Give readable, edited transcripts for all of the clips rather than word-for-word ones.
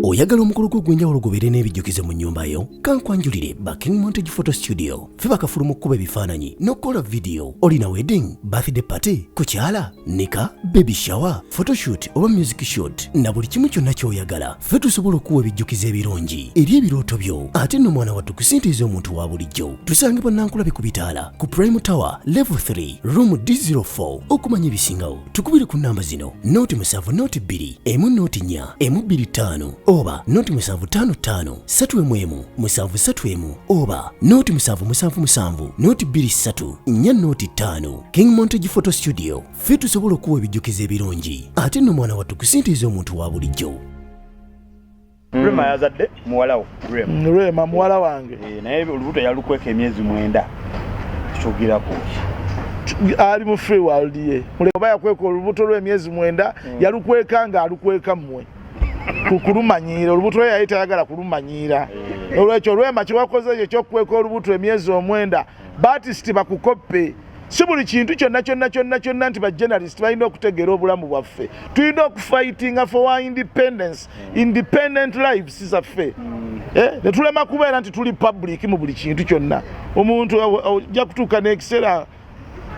oyagala omukolo gw'ogwenjawulo gubeere n'ebijjukize mu nnyumba yo kankwanjulire ba King Montage Photo Studio ffe bakafulu mu kkuba ebifaananyi n'okukola vidiyo. Olina wedding, birthday party, kukyala, nika, baby shower, photoshoot oba music shoot na buli kimu kyonna ky'oyagala ffe tusobola okuwa ebijjukize ebirungi eri ebirooto byo ate nno mwana wattu kusintiiza omuntu wa bulijjo. Tusange bannankulabe ku bitaala ku Prime Tower Level 3 Room D04. Okumanya ebisingawo tukubire ku nnamba zino noti 7 noti 2 emu noti 4 emu 25 oba noti 755 3 731 oba noti 777 noti 23 4 noti 5. King Montage Photo Studio ffe tusobola okuwa ebijjukize ebirungi ate nno mwana wattu kusintiiza omuntu wa bulijjo. Rema yazadde muwalawo Rema muwala wange naye olubuto yalukweka emyezi 9 tugira kuki ali mu free world ye muleba yakweka olubuto lw'emyezi 9 yalukweka nga alukweka mmwe kulumanyira olubuto lwe yali tayagala kulumanyira olwekyo Rema kiwakoze ekyo ky'okukweka olubuto emyezi 9 Baptist bakukoppe. Si buli kintu kyonna nti ba journalist balina okutegeera obulamu bwaffe. Tulina okufightinga for our independence, independent lives zaffe. Ne tulema kubeera nti tuli public mu buli kintu kyonna. Omuntu ajja kutuuka n'ekiseera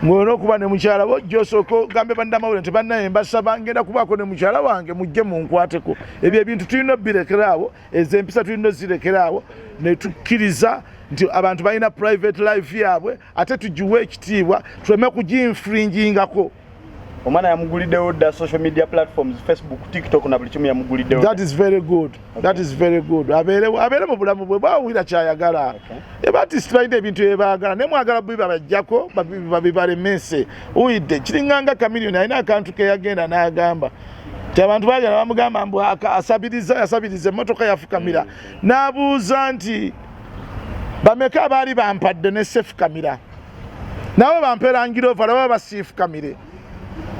ng'olina okuba ne mukyala wo gy'osooka gambe bannamawulire nti bannaye mbasaba ngenda kubaako ne mukyala wange mujje munkwateko. Ebyo ebintu tulina obirekeraawo, ez'empisa tulina ozirekeraawo ne tukkiriza nti abantu balina private life yaabwe ate tugiwe ekitiibwa tuleme kuginfringingako. Omwana yamuguliddewo dda social media platforms Facebook, TikTok na buli kimu yamuguliddewo. That is very good. That is very good. Abeere mu bulamu bwe bwawulira kyayagala. Baptist balina ebintu ebyebagala naye mwagala bibabajjako babibalemese. Uyidde kiringanga Chameleone alina akantu ke yagenda n'agamba nti abantu bagenda bamugamba mbu asabiriza emmotoka yafukamira n'abuuza nti bameka abaali bampadde ne sefukamira nabo bampeera ngirova laba basiifukamire,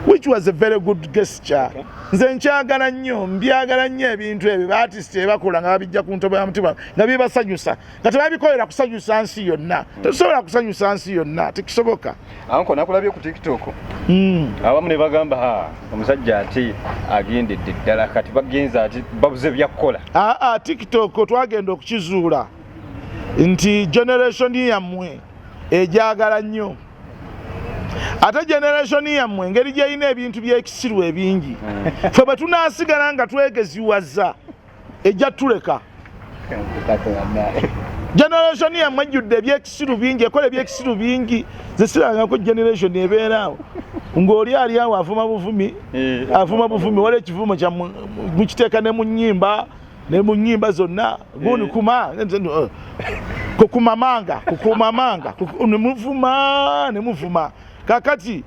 which was a very good gesture. Nze nkyagala nnyo, mbyagala nnyo ebintu ebyo Baptist ebakola nga babijja ku ntobo ya mutima nga bibasanyusa nga tebabikolera kusanyusa nsi yonna. Tetusobola kusanyusa nsi yonna, tekisoboka. Anko nakulabye ku TikTok abamu ne bagamba omusajja ati agendedde ddala kati bagenza ati babuze byakukola. TikTok twagenda okukizuula nti generation yammwe ejagala nnyo ate generation yammwe ngeri gyeyina ebintu by'ekisiru ebingi ffe bwe tunaasigala nga twegeziwaza ejja tuleka. Generation yammwe ejjudde ebyekisiru bingi, ekola ebyekisiru bingi zesirangako generation ebeeraawo ng'oli ali awo afuma buvumi wala ekivumo kya mukiteeka ne mu nnyimba ne mu nnyimba zonna guni kukumamanga nemuvuma kakati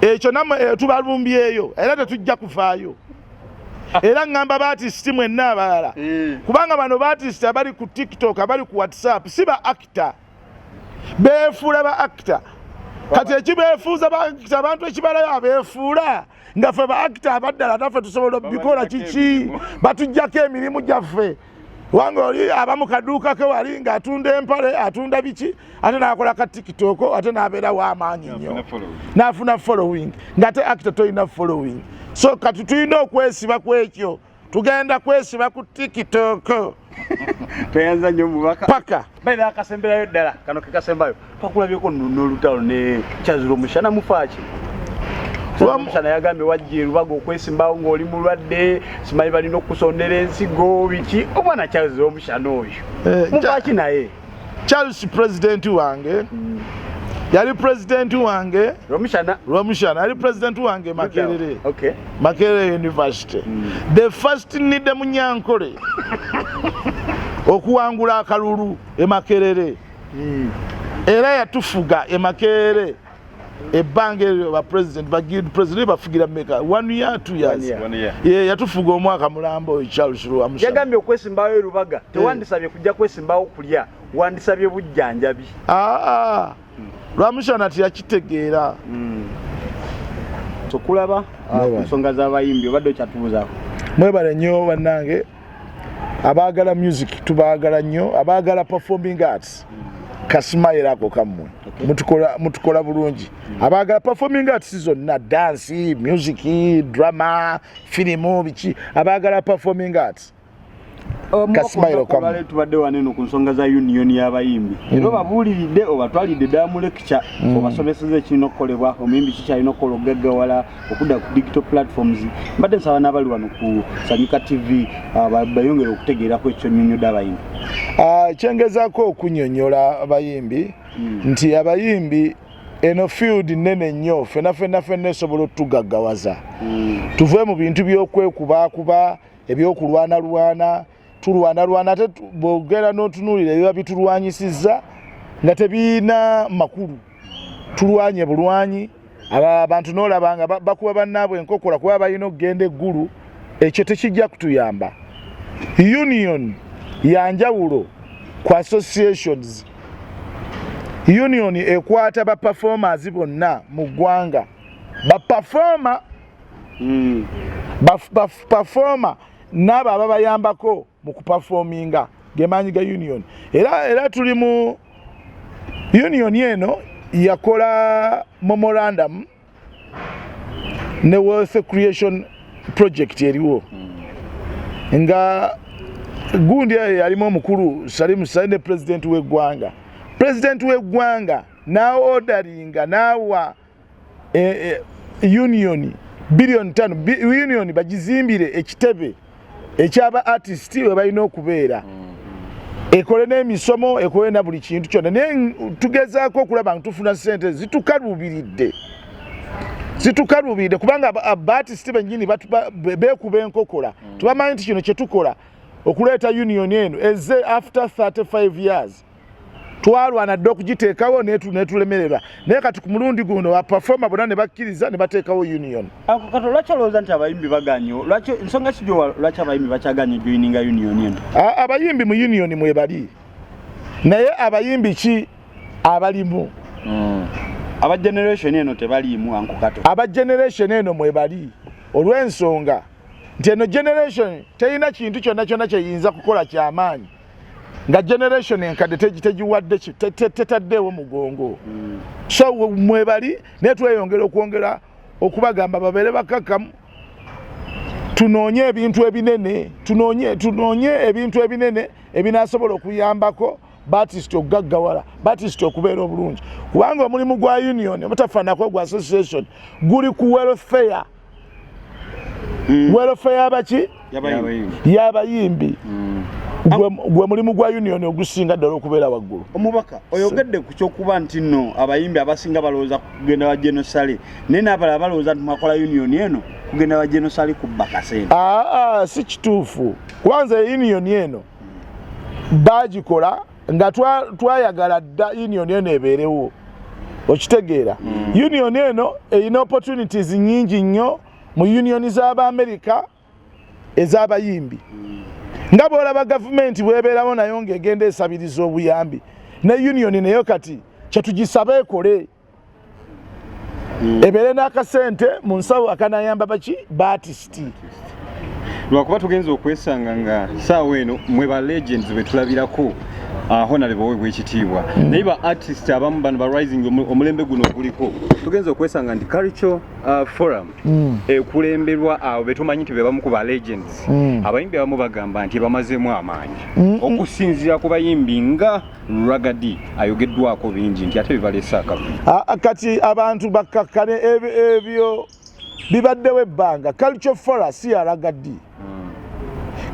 ekyo namwe tubalumbyeyo era tetujja kufaayo. Era ngamba Baptist mwenna abalala kubanga bano Baptist abali ku TikTok abali ku WhatsApp si ba actor, beefuula ba actor. Kati ekibeefuuza ba actor abantu ekibalayo abeefuula nga ffe ba actor abaddala taffe tusobola bikola kiki batujjako emirimu gyaffe. Wange oli abamu kaduuka ke wali ng'atunda empale atunda biki ate n'akola ka TikTok ate n'abeera w'amaanyi nnyo n'afuna following ng'ate actor toyina following. So kati tulina okwesiba ku ekyo, tugenda kwesiba ku TikTok tweyanza nnyo mubaka paka baina akasemberayo ddala kano ke kasembayo twakulabyeko n'olutalo ne Kyazula Omushana mufaaki. Omushana yagambye wajja erubaga okwesimbawo ng'oli mulwadde simanyi balina okusondera ensigo biki. Omwana Kyazula Omushana oyo mufaaki naye Charles president wange yali president wange Rwamushana yali president wange Makerere. Makerere University. The first nide Munyankole okuwangula akalulu e Makerere. Era yatufuga e Makerere ebbanga eryo ba president bafugira meka 1 year 2 years yatufuga omwaka mulambo oyo Charles Rwamushana. Yagambye okwesimbawo erubaga tewandisabye kujja kwesimbawo kulya wandisabye bujjanjabi. Rwamushana tiyakitegeera. Sokulaba ensonga z'abayimbi obadde okyatubuzaako. Mwebale nnyo bannange abaagala music tubaagala nnyo, abaagala performing arts kasimayira ako kammwe mutukola bulungi. Abaagala performing arts zonna dance, music, drama, firimu biki abaagala performing arts Kasimairo kwa wale tubadde waneno ku nsonga za union y'abayimbi era babuulidde obatwalidde ddala mu lecture obasomeseza ekirina okukolebwa omuyimbi kikyalina okukola okugaggawala okudda ku digital platforms mbadde nsaba n'abali wano ku Sanyuka TV bayongera okutegeerako ekyo nnyonnyodde abayimbi kyengezaako okunnyonnyola abayimbi nti abayimbi eno field nene nnyo ffenna esobola otugaggawaza tuve mu bintu by'okwekubakuba ebyokulwanalwana tulwanalwana ate bwogera n'otunuulira ebiba bitulwanyisizza nga tebiina makulu tulwanye bulwanyi abantu n'olaba nga bakuba bannaabwe enkokola kuba balina okugenda eggulu ekyo tekijja kutuyamba union yanjawulo ku associations union ekwata ba performers bonna mu ggwanga ba performer n'abo ababayambako mu kuperforminga gemaanyi ga union era tuli mu union eno yakola memorandum ne wealth creation project eriwo nga gundi yalimu omukulu Salim Saine president w'eggwanga n'aordaringa n'awa union billion 5 union bagizimbire ekitebe ekyaba artist we balina okubeera ekole n'emisomo ekole na buli kintu kyonna naye tugezaako okulaba nga tufuna ssente zitukaluubiride kubanga abaartist bennyini beekuba enkokola tubamanyi nti kino kyetukola okuleeta union eno eze after 35 years twalwana dde okugiteekawo netulemererwa naye kati ku mulundi guno baperforma bonna ne bakkiriza ne bateekawo union kati lwaki olowooza nti abayimbi baganyo nsonga kijo lwaki abayimbi bakyaganye joininga union eno abayimbi mu union mwebali naye abayimbi ki abalimu aba generation eno tebaliimu ankukato aba generation eno mwebali olw'ensonga nti eno generation terina kintu kyonna kyeyinza kukola kyamaanyi nga generation enkadde tegiwadde tetaddeewo mugongo so mwebali naye tweyongera okubagamba babeere bakakkamu tunoonye ebintu ebinene ebinaasobola okuyambako Baptist okugaggawala Baptist okubeera obulungi kubanga omulimu gwa union omutafaanako gwa association guli ku welfare abaki y'abayimbi gwe mulimu gwa union ogusinga ddala okubeera waggulu. Omubaka oyogedde ku kyokuba nti nno abayimbi abasinga balowooza kugenda wa genosale naye n'abalala balowooza nti mwakola union eno kugenda wa genosale kubba kasente. Si kituufu. Kwanza union eno bagikola nga twayagala dda union eno ebeerewo okitegeera. Union eno erina opportunities nnyingi nnyo mu union z'Abamerika ez'abayimbi. Nga bw'olaba gavumenti bw'ebeerawo nayo ng'egenda esabiriza obuyambi ne union nayo kati kyetugisaba ekole ebeere n'akasente mu nsawo akanayamba baki baartist. Lwakuba tugenza okwesanga nga saawa eno mwe ba legends be tulabirako honorable wewe ekitiibwa naye ba artist abamu bano ba rising omulembe guno guliko tugenza okwesanga nti cultural forum ekulemberwa abo betumanyi nti bebamu ku ba legends abayimbi abamu bagamba nti bamazemu amaanyi okusinzira ku bayimbi nga Ragadi ayogeddwako bingi nti ate bibalesa akavuyo kati abantu bakkakkane ebyo bibaddewo ebbanga. Cultural forum si ya Ragadi.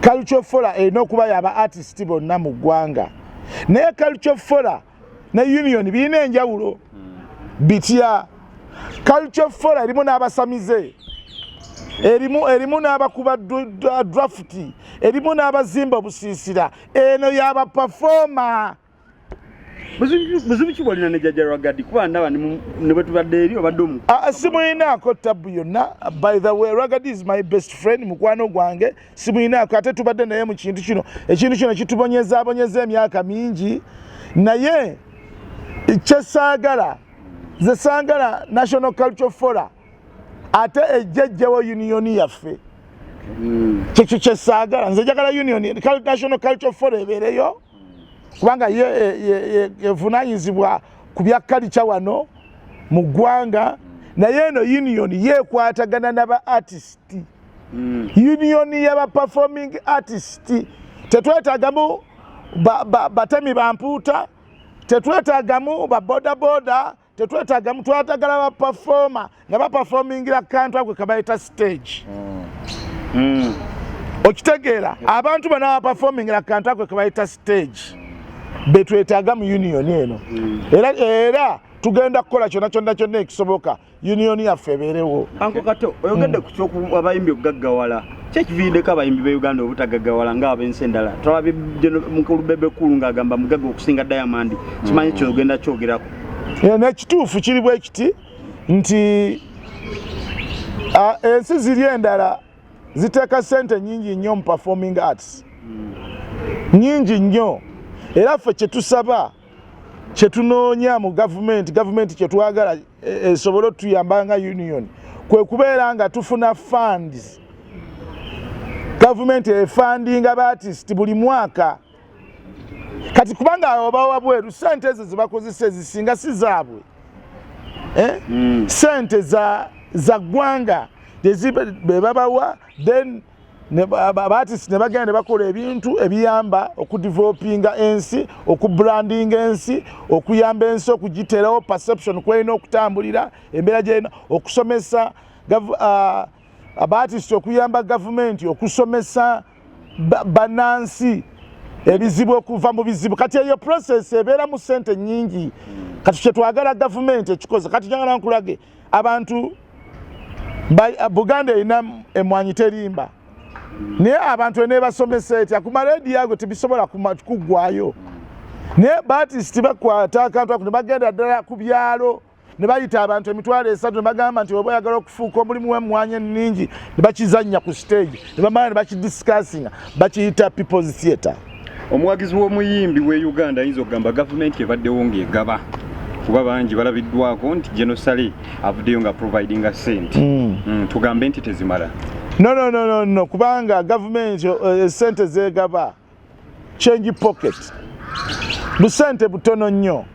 Cultural forum erina okuba yaba artist bonna mu ggwanga naye cultural forum ne union birina enjawulo bitya. Cultural forum erimu n'abasamize erimu n'abakuba draft erimu n'abazimba obusiisira eno yaba performer. Buzibu ki bwalina ne jjajja Ragadi kuba ndaba ne bwe tubadde eri obadde omu simuyinaako ttabu yonna. By the way, Ragadi is my best friend, mukwano gwange. Simuyinaako ate tubadde naye mu kintu kino ekintu kino kitubonyezaabonyeza emyaka mingi naye kyesaagala ze saagala National Cultural Forum ate ejjejjewo union yaffe kyekyo kyesaagala nze njagala union National Cultural Forum ebeereyo kubanga yevunaanyizibwa ku bya kalica wano mu ggwanga naye eno union yeekwatagana n'aba artist union y'aba performing artist tetwetagamu batemi bampuuta, tetwetagamu babodaboda, tetwetagamu, twatagala baperforma nga baperformingira kantu ako kabayita stage. Okitegeera abantu bano abaperformingira kantu ako kabayita stage betwetaga mu union eno. Era tugenda kukola kyonna ekisoboka union yaffe ebeerewo. Anko Kato oyogedde ku kyoku abayimbi okugaggawala kyekiviiriddeko abayimbi be Uganda obutagaggawala ng'abensi endala. Twalabye mukulu Bebe Cool ng'agamba mugagga okusinga Diamond, kimanyi kyogenda kyogerako. N'ekituufu kiri bwe kiti nti ensi ziri endala ziteeka ssente nnyingi nnyo mu performing arts, nnyingi nnyo. Era ffe kyetusaba kyetunoonya mu gavumenti kyetwagala esobole otuyamba nga union kwe kubeera nga tufuna funds. Gavumenti efundinga baartist buli mwaka. Kati kubanga abawa bweru ssente ezo zebakozesa ezisinga si zaabwe, ssente za ggwanga bebabawa, then abaartist ne bagenda ne bakola ebintu ebiyamba okudevelopinga ensi, okubrandinga ensi, okuyamba ensi okugiterawo perception kwelina okutambulira, embeera gyerina okusomesa abaartist, okuyamba gavumenti okusomesa bannansi ebizibu okuva mu bizibu. Kati eyo process ebeera mu ssente nnyingi. Kati kyetwagala gavumenti ekikoze, kati njagala nkulage abantu Buganda erina emmwanyi terimba, naye abantu enebasomesa etya ku marediyo ago tebisobola kuggwayo. Naye baartist bakwata akantu ako ne bagenda ddala ku byalo ne bayita abantu emitwalo 3 ne bagamba nti oba oyagala okufuuka omulimu w'emmwanyi enningi ne bakizannya ku stage ne bamala ne bakidiscussinga, bakiyita people's theatre. Omuwagizi w'omuyimbi w'e Uganda ayinza okugamba gavumenti ebaddewo ng'egaba kuba bangi balabiddwako nti Genosale avuddeyo nga providinga ssente. Tugambe nti tezimala. No, kubanga gavumenti ssente zeegaba change pocket busente butono nnyo.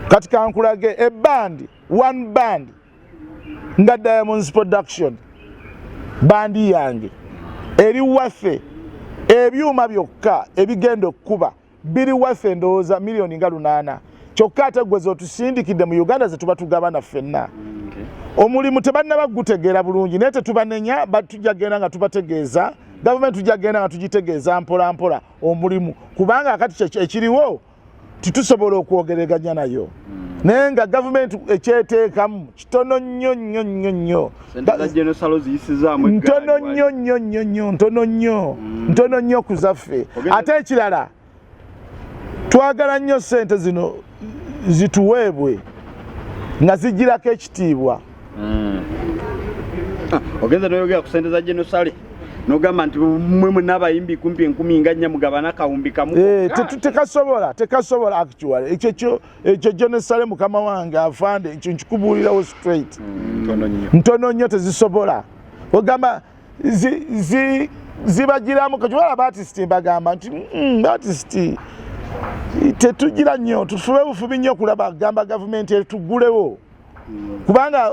Kati kankulage one band nga Diamonds Production bandi yange eri waffe ebyuma byokka ebigenda okuba biri waffe ndowooza miliyoni nga 8. Kyokka ate gwe otusindikidde mu Uganda ze tuba tugabana ffenna. Omulimu tebanaba gutegeera bulungi, naye tetubanenya, tujja genda nga tubategeeza, gavumenti tujja genda nga tugitegeeza mpola mpola omulimu, kubanga akati ekiriwo titusobola okwogeraganya nayo. Naye nga gavumenti ekyeteekamu kitono nnyo. Ntono nnyo ku zaffe. Ate ekirala twagala nnyo ssente zino zituweebwe nga zigirako ekitiibwa. Ogenza noyogera ku ssente za Genosale nogamba nti mmwe n'abayimbi 10,000 nga nnya mugabana kawumbi kamu. Tekasobola actually ekyo Genosale mukama wange afande ekyo nkikubuulirawo straight. Ntono nnyo tezisobola. Ogamba zibagiramu kakiwala baartist mbagamba nti baartist tetugira nnyo, tufube bufubi nnyo kulaba gamba gavumenti etugulewo kubanga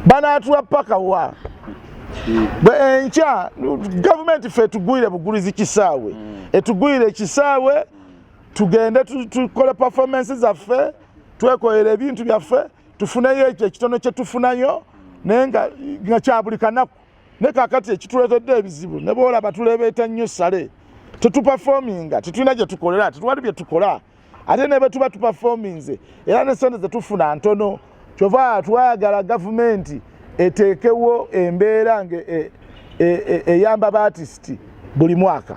banaatuwa paka wa enkya gavumenti ffe etugwire bugulizi kisaawe, etugwire ekisaawe tugende tukole performance zaffe, twekolera ebintu byaffe, tufuneyo ekyo ekitono kye tufunayo naye nga kya buli kanaku. Ne kaakati ekituleetedde ebizibu ne boolaba tuleebeeta nnyo sale tetuperforminga, tetulina gye tukolera, tetuwali bye tukola, ate ne bwe tuba tuperforminze era ne ssente ze tufuna ntono. Kyova twagala gavumenti eteekewo embeera eyamba baartist buli mwaka.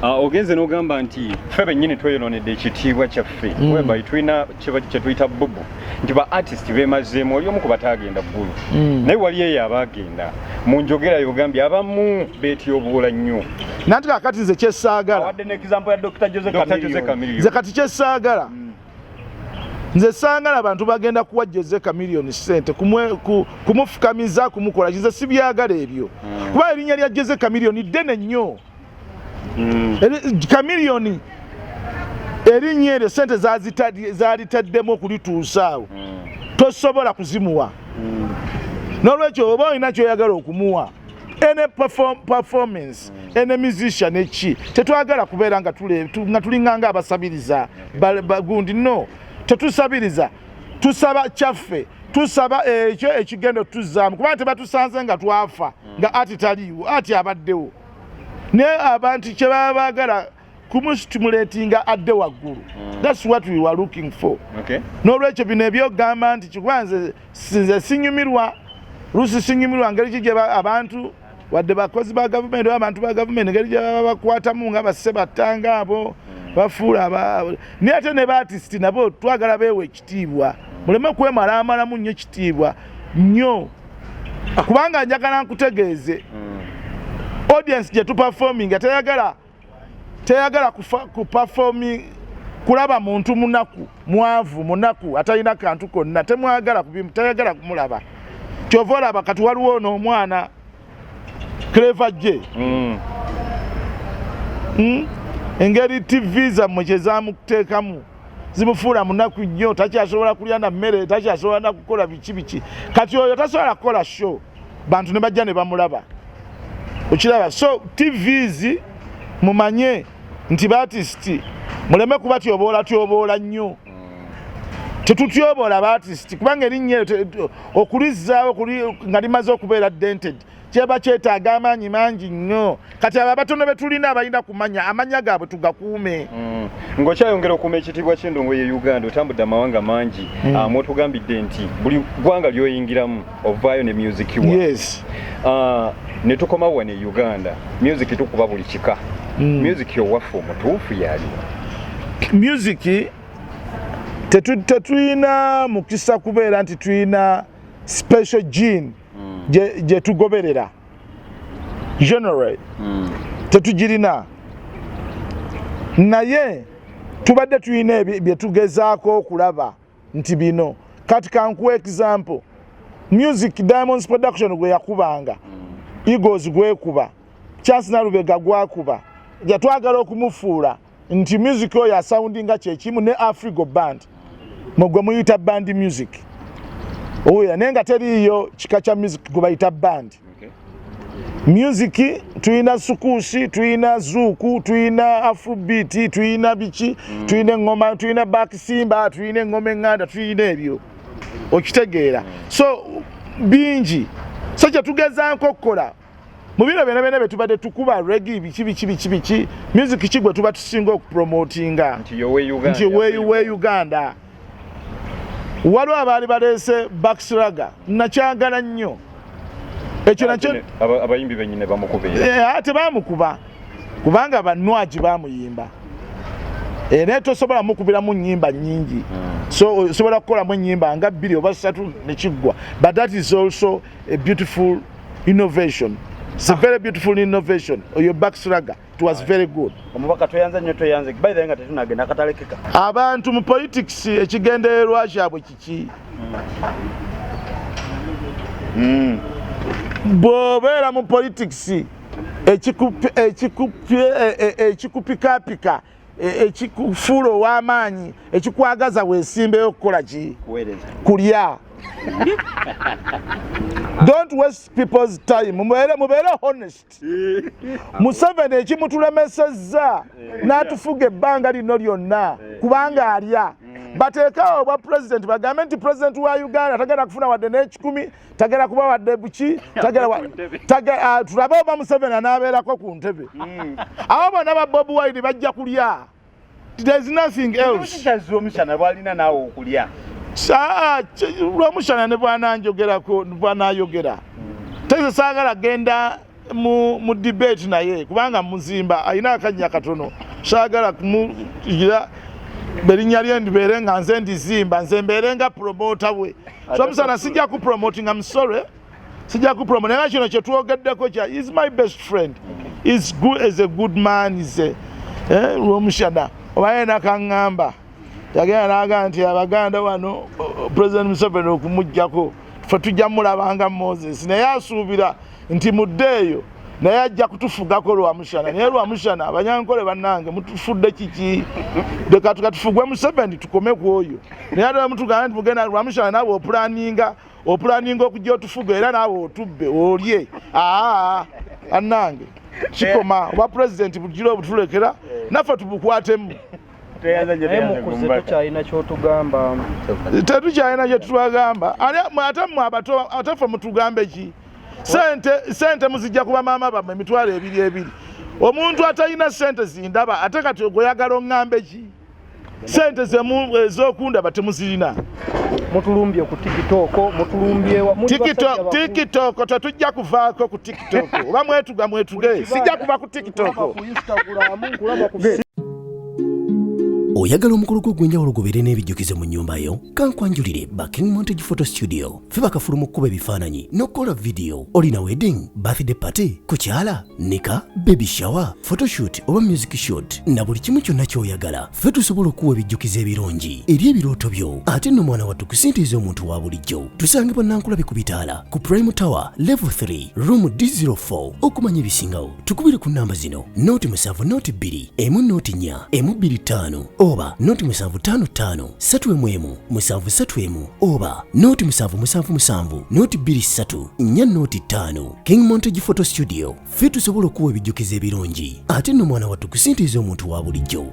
Ogenze n'ogamba nti ffe bennyini tweyonoonedde ekitiibwa kyaffe whereby tulina kye tuyita bubu nti ba artist beemazeemu, oli omu ku bataagenda ggulu naye wali eyo abaagenda mu njogera y'ogambye abamu beetyoboola nnyo. Nanti kakati nze kyessaagala wadde n'example ya Dr. Jose Chameleone. Nze kati kyessaagala nze saagala abantu bagenda kuwa Jose Chameleone ssente kumufukamiza kumukola nze si byagala ebyo kuba erinnya lya Jose Chameleone ddene nnyo. Chameleone erinnya eryo ssente zaalitaddemu okulituusa awo tosobola kuzimuwa. N'olwekyo oba olina kyoyagala okumuwa any performance any musician echi tetwagala kubeera nga tulinganga abasabiriza bagundi no tetusabiriza tusaba kyaffe tusaba ekyo ekigendo tuzaamu kuba tebatusanze nga twafa nga ati taliiwo ati abaddewo naye abantu kye baba baagala kumustimulatinga adde waggulu. That's what we were looking for. Okay. N'olwekyo bino ebyogamba nti kikubanze sinze sinyumirwa lusi sinyumirwa ngeri gye abantu wadde bakozi ba gavumenti abantu ba gavumenti ngeri gye baba bakwatamu nga basse battanga abo bafuula naye ate ne baartist nabo twagala beewa ekitiibwa muleme kwemalaamalamu nnyo ekitiibwa nnyo kubanga njagala nkutegeeze audience gye tuperforminga teyagala kuperforming kulaba muntu munaku mwavu munaku atalina kantu konna teyagala kumulaba kyova olaba kati waliwo ono omwana Clever J engeri TV zammwe kye zamukuteekamu zimufuula munaku nnyo takyasobola kulya na mmere takyasobola na kukola biki kati oyo tasobola kukola show bantu ne bajja ne bamulaba okiraba so TVs mumanye nti baartist muleme kuba tyoboola nnyo tetutyobola baartist kubanga erinnya okulizzaawo nga limaze okubeera dented kyeba kyetaaga amaanyi mangi nnyo kati abo abatono betulina abalina kumanya amanya gaabwe tugakuume. Ng'okyayongera okuuma ekitiibwa ky'endongo ye Uganda otambudde amawanga mangi mwotugambidde nti buli ggwanga lyoyingiramu ovaayo ne music wa. Yes. Ne tukomawo wano e Uganda music tukuba buli kika. Music yowaffe omutuufu yali. Music tetulina mukisa kubeera nti tulina special gene gye tugoberera genre tetugirina naye tubadde tulina bye tugezaako okulaba nti bino kati kankuwa example music Diamonds production gwe yakubanga Eagles gwekuba Chance Nalubega gwakuba yatwagala okumufuula nti music oyo asoundinga kyekimu ne Afrigo band mugwe muyita band music oya nenga teriyo kika kya music gwe bayita band. Music tuina sukushi tuina zuku tuina afrobeat tuina bichi tuina ngoma tuina bakisimba tuina ngoma nganda tuina ebyo okitegeera so bingi so kye tugeza nkokola mu bino bene betubadde tukuba reggae bichi music kigwe tuba tusinga okupromotinga nti yowe Uganda waliwo abaali baleese backsraga nakyagala nnyo ekyo nakyo abayimbi bennyine bamukubira ate bamukuba kubanga bannwaji bamuyimba naye tosobola mukubiramu nnyimba nnyingi so osobola kukolamu ennyimba nga 2 oba 3 nekiggwa but that is also a beautiful innovation. It's a very beautiful innovation. Your backsraga, it was very good. Omubaka toyanza nnyo toyanze by the way nga tetunagenda katalekeka abantu mu politics ekigendererwa kyabwe kiki bw'obeera mu politics ekikupikapika ekikufuula ow'amaanyi ekikwagaza weesimbeyo okukola ki kulya. Don't waste people's time. Mubere honest. Museveni ekimutulemesezza n'atufuga ebbanga lino lyonna kubanga alya. Bateekawo obwa president bagambe nti president wa Uganda tagenda kufuna wadde n'ekikumi tagenda kuba wadde buki tulabe oba Museveni anaabeerako ku ntebe. Abo bonna ba Bobi Wine bajja kulya. There is nothing else. Omukyala bw'alina naawe okulya. Lwamushana ne bwananjogerako bwanayogera teze saagala genda mu debate naye kubanga muzimba alina akanya katono saagala kumugira berinnya lye ndibeere nga nze ndizimba nze mbeere nga promoter we so musana sijja ku promoting I'm sorry sijja ku promote naye kino kye twogeddeko kya is my best friend is good as a good man is lwamushana oba yena kaŋŋamba yagenda n'agamba nti Abaganda wano President Museveni okumuggyako ffe tujja mulabanga Moses naye asuubira nti muddeeyo naye ajja kutufugako Lwamushana naye Lwamushana abanyankole bannange mutufudde kiki leka tukatufugwe Museveni tukome ku oyo naye ate mutugamba nti mugenda Lwamushana naawe opulaninga opulaninga okujja otufuga era naawe otubbe olye annange kikoma oba pulezidenti bugire obutulekera naffe tubukwatemu tetukyalina kyetutwagamba ate mmwe abato ate ffe mutugambe ki sente muzijja kuba maama bammwe emitwalo 2 omuntu atalina sente zindaba ate kati ogweyagala oŋŋambe ki sente ez'okundaba temuzirina mutulumbye ku tikitoko tetujja kuvaako ku tikitoko oba mwetuge sijja kuva ku tikitoko oyagala omukolo gw'ogwenjawulo gubeere n'ebijjukizo mu nnyumba yo kankwanjulire King Montage Photo Studio ffe bakafuluma okkuba ebifaananyi n'okukola vidiyo olina wedding birthday party kukyala nika baby shower photoshoot oba music shoot na buli kimu kyonna ky'oyagala ffe tusobola okuwa ebijjukizo ebirungi eri ebirooto byo ate nno mwana wattu kusintiiza omuntu wa bulijjo tusange bannankulabe ku bitaala ku Prime Tower level 3 room D04 okumanya ebisingawo tukubire ku nnamba zino noti 7 noti 2 emu noti 4 emu 25 oba noti 755 3 731 oba noti 777 noti 23 4 noti 5 King Montage Photo Studio ffe tusobola okuwa ebijjukizo ebirungi ate nno mwana wattu kusintiiza omuntu wa bulijjo